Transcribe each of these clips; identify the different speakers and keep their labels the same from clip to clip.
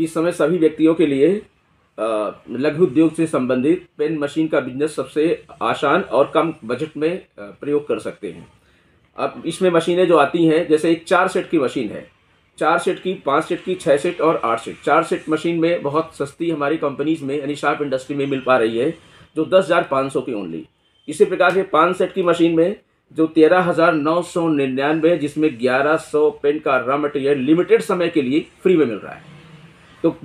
Speaker 1: इस समय सभी व्यक्तियों के लिए लघु उद्योग से संबंधित पेन मशीन का बिजनेस सबसे आसान और कम बजट में प्रयोग कर सकते हैं। अब इसमें मशीनें जो आती हैं, जैसे एक 4 सेट की मशीन है, 4 सेट की, 5 सेट की, 6 सेट और 8 सेट। 4 सेट मशीन में बहुत सस्ती हमारी कंपनीज़ में यानी शार्प इंडस्ट्री में मिल पा रही है, जो 10,500 की ओनली। इसी प्रकार से 5 सेट की मशीन में जो 13,999, जिसमें 1100 पेन का रॉ मटेरियल लिमिटेड समय के लिए फ्री में मिल रहा है। तो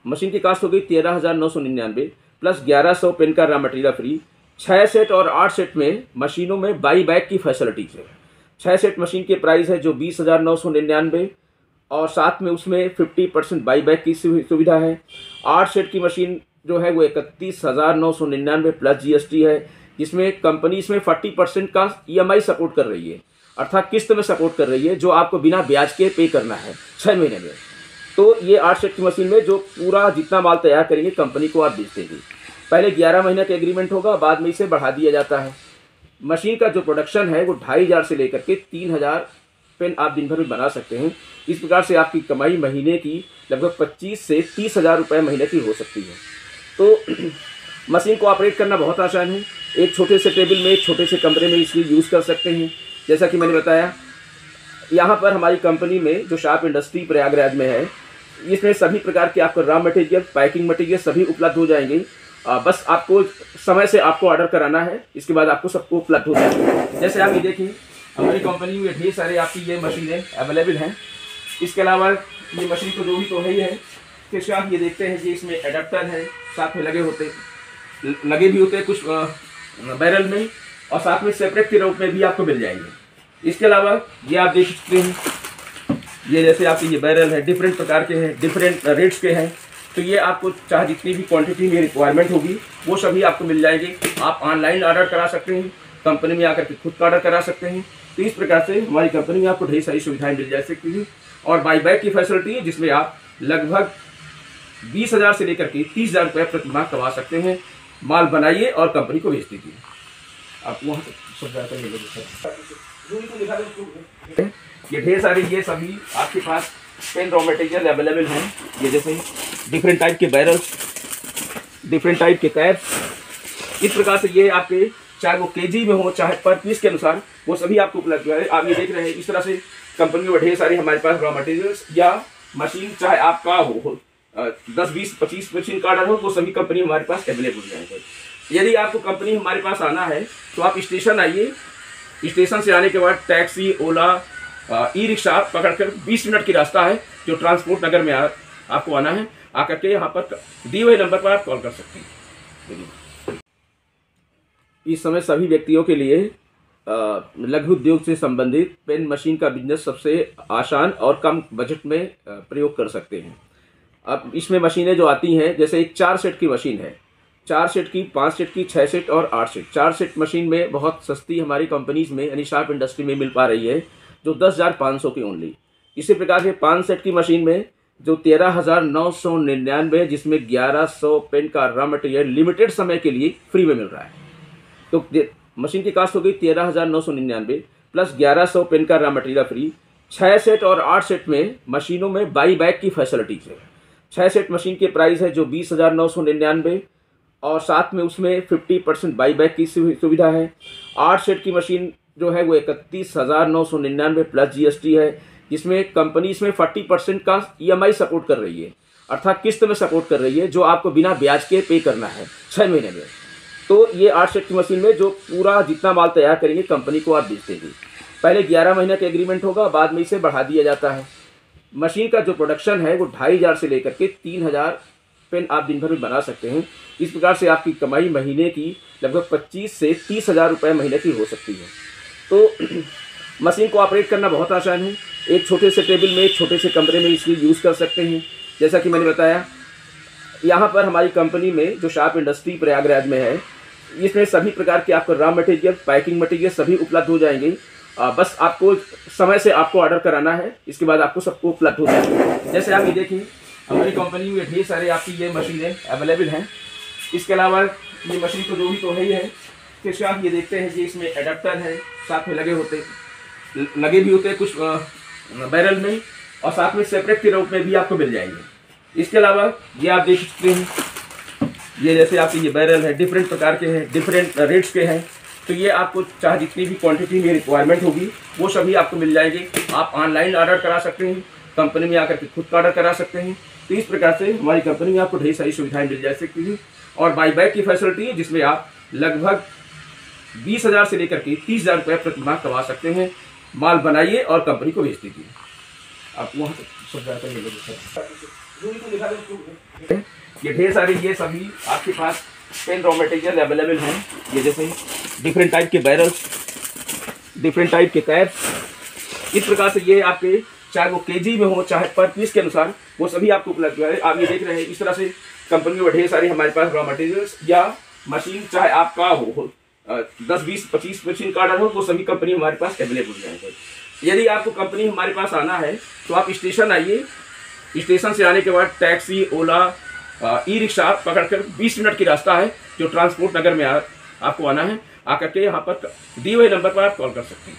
Speaker 1: मशीन की कास्ट हो गई 13,999 प्लस 1100 पेन का रॉ मटेरियल फ्री। 6 सेट और 8 सेट में मशीनों में बाई बैक की फैसिलिटीज है। 6 सेट मशीन के प्राइस है जो 20,999 और साथ में उसमें 50% बाई बैक की सुविधा है। 8 सेट की मशीन जो है वो 31,999 प्लस GST है, जिसमें कंपनी इसमें 40% का EMI सपोर्ट कर रही है, अर्थात किस्त में सपोर्ट कर रही है, जो आपको बिना ब्याज के पे करना है 6 महीने में। तो ये 8 सेट की मशीन में जो पूरा जितना माल तैयार करेंगे कंपनी को आप बेच देंगे। पहले 11 महीने का एग्रीमेंट होगा, बाद में इसे बढ़ा दिया जाता है। मशीन का जो प्रोडक्शन है वो 2,500 से लेकर के 3,000 पेन आप दिन भर में बना सकते हैं। इस प्रकार से आपकी कमाई महीने की लगभग 25 से 30,000 रुपये महीने की हो सकती है। तो मशीन को ऑपरेट करना बहुत आसान है। एक छोटे से टेबल में, एक छोटे से कमरे में इसकी यूज़ कर सकते हैं। जैसा कि मैंने बताया, यहाँ पर हमारी कंपनी में जो शार्प इंडस्ट्री प्रयागराज में है, इसमें सभी प्रकार के आपको रॉ मटेरियल, पैकिंग मटेरियल सभी उपलब्ध हो जाएंगे। बस आपको समय से आपको ऑर्डर कराना है, इसके बाद आपको सबको उपलब्ध हो जाएंगे। जैसे आप ये देखिए, हमारी कंपनी में ढेर सारे आपकी ये मशीनें अवेलेबल हैं। इसके अलावा ये मशीन तो जो भी तो है ही है, फिर आप ये देखते हैं कि इसमें एडाप्टर है, साथ में लगे भी होते हैं कुछ बैरल में, और साथ में सेपरेट के रूप में भी आपको मिल जाएंगे। इसके अलावा ये आप देख सकते हैं, ये जैसे आपके ये बैरल है, डिफरेंट प्रकार के हैं, डिफरेंट रेट्स के हैं। तो ये आपको चाहे जितनी भी क्वांटिटी में रिक्वायरमेंट होगी वो सभी आपको मिल जाएंगे। आप ऑनलाइन ऑर्डर करा सकते हैं, कंपनी में आकर के खुद का ऑर्डर करा सकते हैं। तो इस प्रकार से हमारी कंपनी में आपको ढेर सारी सुविधाएं मिल जा सकती हैं। और बाई बैक की फैसिलिटी है, जिसमें आप लगभग 20,000 से लेकर के 30,000 रुपये प्रति माह कमा सकते हैं। माल बनाइए और कंपनी को भेज दीजिए। आप वहाँ ये ढेर सारे ये सभी आपके पास पेन रॉ मटेरियल अवेलेबल हैं। ये जैसे डिफरेंट टाइप के बैरल्स, डिफरेंट टाइप के कैप्स, इस प्रकार से ये आपके चाहे वो केजी में हो चाहे पर पीस के अनुसार वो सभी आपको उपलब्ध है। आप ये देख रहे हैं, इस तरह से कंपनी में ढेर सारे हमारे पास रॉ मटेरियल्स या मशीन, चाहे आपका हो 10, 20, 25 मशीन का ऑर्डर हो, वो सभी कंपनी हमारे पास अवेलेबल हो जाएंगे। यदि आपको कंपनी हमारे पास आना है तो आप स्टेशन आइए। स्टेशन से आने के बाद टैक्सी, ओला, ई-रिक्शा पकड़कर 20 मिनट की रास्ता है, जो ट्रांसपोर्ट नगर में आपको आना है। आकर के यहाँ पर दिए हुए नंबर पर आप कॉल कर सकते हैं। इस समय सभी व्यक्तियों के लिए लघु उद्योग से संबंधित पेन मशीन का बिजनेस सबसे आसान और कम बजट में प्रयोग कर सकते हैं। अब इसमें मशीनें जो आती हैं, जैसे एक 4 सेट की मशीन है, 4 सेट की, 5 सेट की, 6 सेट और 8 सेट। 4 सेट मशीन में बहुत सस्ती हमारी कंपनीज़ में यानी शार्प इंडस्ट्री में मिल पा रही है, जो 10,500 की ओनली। इसी प्रकार से 5 सेट की मशीन में जो 13,999, जिसमें 1100 पेन का रॉ मटेरियल लिमिटेड समय के लिए फ्री में मिल रहा है। तो मशीन की कास्ट हो गई 13,999 प्लस 1100 पेन का रॉ मटेरियल फ्री। 6 सेट और 8 सेट में मशीनों में बाई बैक की फैसिलिटीज है। 6 सेट मशीन के प्राइस है जो 20,999 और साथ में उसमें 50% बाई बैक की सुविधा है। 8 सेट की मशीन जो है वो 31,999 प्लस GST है, जिसमें कंपनी इसमें 40% का EMI सपोर्ट कर रही है, अर्थात किस्त में सपोर्ट कर रही है, जो आपको बिना ब्याज के पे करना है 6 महीने में। तो ये 8 सेट की मशीन में जो पूरा जितना माल तैयार करेंगे कंपनी को आप बेच देंगे। पहले 11 महीने का एग्रीमेंट होगा, बाद में इसे बढ़ा दिया जाता है। मशीन का जो प्रोडक्शन है वो 2,500 से लेकर के 3,000 पेन आप दिन भर में बना सकते हैं। इस प्रकार से आपकी कमाई महीने की लगभग 25 से 30,000 रुपये महीने की हो सकती है। तो मशीन को ऑपरेट करना बहुत आसान है। एक छोटे से टेबल में, एक छोटे से कमरे में इसकी यूज़ कर सकते हैं। जैसा कि मैंने बताया, यहाँ पर हमारी कंपनी में जो शार्प इंडस्ट्री प्रयागराज में है, इसमें सभी प्रकार के आपको रॉ मटेरियल, पैकिंग मटेरियल सभी उपलब्ध हो जाएंगे। बस आपको समय से आपको ऑर्डर कराना है, इसके बाद आपको सबको उपलब्ध हो जाएंगे। जैसे आप ये देखिए, हमारी कंपनी में ढेर सारे आपकी ये मशीनें अवेलेबल हैं। इसके अलावा ये मशीन तो जो भी तो है ही है, फिर आप ये देखते हैं कि इसमें एडाप्टर है, साथ में लगे भी होते हैं कुछ बैरल में, और साथ में सेपरेट के रूप में भी आपको मिल जाएंगे। इसके अलावा ये आप देख सकते हैं, ये जैसे आपके ये बैरल है, डिफरेंट प्रकार के हैं, डिफरेंट रेट्स के हैं। तो ये आपको चाहे जितनी भी क्वांटिटी में रिक्वायरमेंट होगी वो सभी आपको मिल जाएंगे। आप ऑनलाइन ऑर्डर करा सकते हैं, कंपनी में आकर के खुद का ऑर्डर करा सकते हैं। तो इस प्रकार से हमारी कंपनी में आपको ढेर सारी सुविधाएं मिल जा सकती हैं। और बाई बैक की फैसिलिटी है, जिसमें आप लगभग 20,000 से लेकर के 30,000 रुपये प्रति माह कमा सकते हैं। माल बनाइए और कंपनी को भेज दीजिए। आप वहाँ ये ढेर सारे ये सभी आपके पास पेन रॉ मटेरियल अवेलेबल हैं। ये जैसे डिफरेंट टाइप के बैरल्स, डिफरेंट टाइप के कैप्स, इस प्रकार से ये आपके चाहे वो केजी में हो चाहे पर पीस के अनुसार वो सभी आपको उपलब्ध है। आप ये देख रहे हैं, इस तरह से कंपनी में ढेर सारी हमारे पास रॉ मटेरियल्स या मशीन, चाहे आपका हो 10, 20, 25 मशीन का ऑर्डर हो, वो सभी कंपनी हमारे पास अवेलेबल है। यदि आपको कंपनी हमारे पास आना है तो आप स्टेशन आइए। स्टेशन से आने के बाद टैक्सी, ओला, ई रिक्शा पकड़कर 20 मिनट की रास्ता है जो ट्रांसपोर्ट नगर में आपको आना है। आकर के यहाँ पर दिए हुए नंबर पर आप कॉल कर सकते हैं।